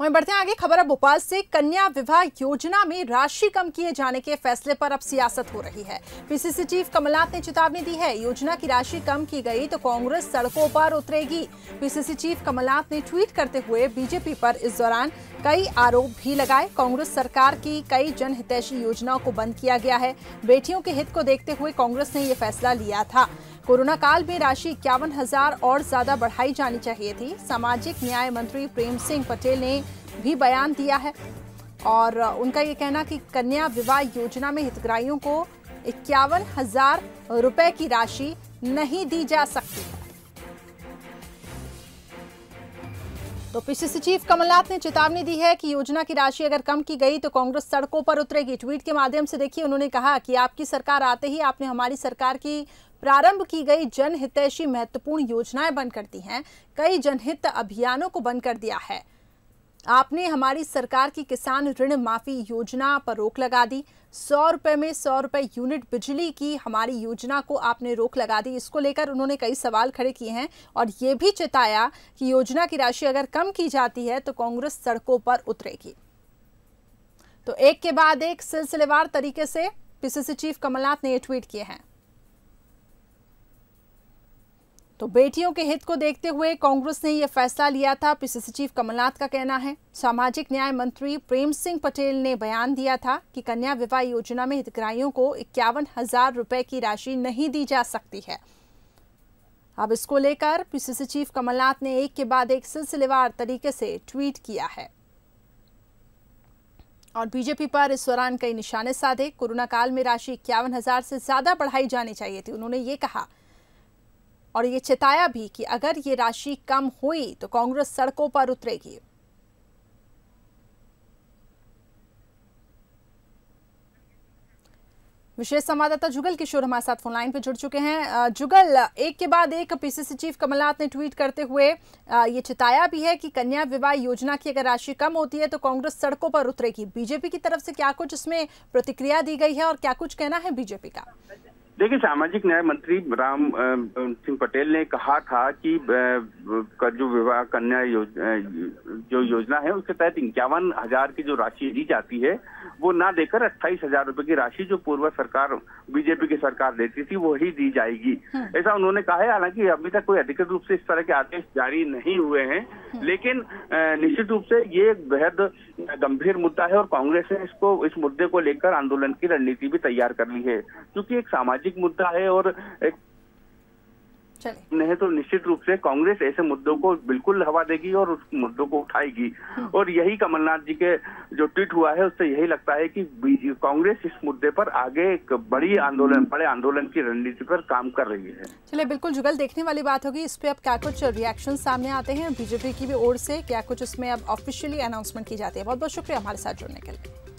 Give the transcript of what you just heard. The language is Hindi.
वहीं बढ़ते हैं आगे, खबर अब भोपाल से। कन्या विवाह योजना में राशि कम किए जाने के फैसले पर अब सियासत हो रही है। पीसीसी चीफ कमलनाथ ने चेतावनी दी है, योजना की राशि कम की गई तो कांग्रेस सड़कों पर उतरेगी। पीसीसी चीफ कमलनाथ ने ट्वीट करते हुए बीजेपी पर इस दौरान कई आरोप भी लगाए। कांग्रेस सरकार की कई जनहितैषी योजनाओं को बंद किया गया है। बेटियों के हित को देखते हुए कांग्रेस ने यह फैसला लिया था। कोरोना काल में राशि 51,000 और ज्यादा बढ़ाई जानी चाहिए थी। सामाजिक न्याय मंत्री प्रेम सिंह पटेल ने भी बयान दिया है और उनका ये कहना कि कन्या विवाह योजना में हितग्राहियों को 51,000 रुपए की राशि नहीं दी जा सकती है। तो पीसीसी चीफ कमलनाथ ने चेतावनी दी है कि योजना की राशि अगर कम की गई तो कांग्रेस सड़कों पर उतरेगी। ट्वीट के माध्यम से देखिए, उन्होंने कहा कि आपकी सरकार आते ही आपने हमारी सरकार की प्रारंभ की गई जनहितैषी महत्वपूर्ण योजनाएं बंद कर दी हैं। कई जनहित अभियानों को बंद कर दिया है। आपने हमारी सरकार की किसान ऋण माफी योजना पर रोक लगा दी। 100 रुपए में 100 रुपए यूनिट बिजली की हमारी योजना को आपने रोक लगा दी। इसको लेकर उन्होंने कई सवाल खड़े किए हैं और ये भी चेताया कि योजना की राशि अगर कम की जाती है तो कांग्रेस सड़कों पर उतरेगी। तो एक के बाद एक सिलसिलेवार तरीके से पीसीसी चीफ कमलनाथ ने ये ट्वीट किए हैं। तो बेटियों के हित को देखते हुए कांग्रेस ने यह फैसला लिया था, पीसीसी चीफ कमलनाथ का कहना है। सामाजिक न्याय मंत्री प्रेम सिंह पटेल ने बयान दिया था कि कन्या विवाह योजना में हितग्राहियों को 51,000 रुपए की राशि नहीं दी जा सकती है। अब इसको लेकर पीसीसी चीफ कमलनाथ ने एक के बाद एक सिलसिलेवार तरीके से ट्वीट किया है और बीजेपी पर इस दौरान कई निशाने साधे। कोरोना काल में राशि 51,000 से ज्यादा बढ़ाई जानी चाहिए थी, उन्होंने ये कहा और ये चेताया भी कि अगर ये राशि कम हुई तो कांग्रेस सड़कों पर उतरेगी। विशेष संवाददाता जुगल किशोर हमारे साथ फोनलाइन पे जुड़ चुके हैं। जुगल, एक के बाद एक पीसीसी चीफ कमलनाथ ने ट्वीट करते हुए ये चेताया भी है कि कन्या विवाह योजना की अगर राशि कम होती है तो कांग्रेस सड़कों पर उतरेगी। बीजेपी की तरफ से क्या कुछ इसमें प्रतिक्रिया दी गई है और क्या कुछ कहना है बीजेपी का? देखिए, सामाजिक न्याय मंत्री राम सिंह पटेल ने कहा था कि जो विवाह कन्या जो योजना है उसके तहत 51,000 की जो राशि दी जाती है वो ना देकर 28,000 रुपए की राशि जो पूर्व सरकार बीजेपी की सरकार देती थी वो ही दी जाएगी, ऐसा उन्होंने कहा है। हालांकि अभी तक कोई अधिकृत रूप से इस तरह के आदेश जारी नहीं हुए हैं, लेकिन निश्चित रूप से ये एक बेहद गंभीर मुद्दा है और कांग्रेस ने इस मुद्दे को लेकर आंदोलन की रणनीति भी तैयार कर ली है, क्योंकि एक सामाजिक मुद्दा है और एक नहीं तो निश्चित रूप से कांग्रेस ऐसे मुद्दों को बिल्कुल हवा देगी और उस मुद्दों को उठाएगी। और यही कमलनाथ जी के जो ट्वीट हुआ है उससे यही लगता है कि कांग्रेस इस मुद्दे पर आगे एक बड़े आंदोलन की रणनीति पर काम कर रही है। चलिए, बिल्कुल जुगल, देखने वाली बात होगी इस पे अब क्या कुछ रिएक्शन सामने आते हैं बीजेपी की भी ओर से, क्या कुछ इसमें अब ऑफिशियली अनाउंसमेंट की जाती है। बहुत बहुत शुक्रिया हमारे साथ जुड़ने के लिए।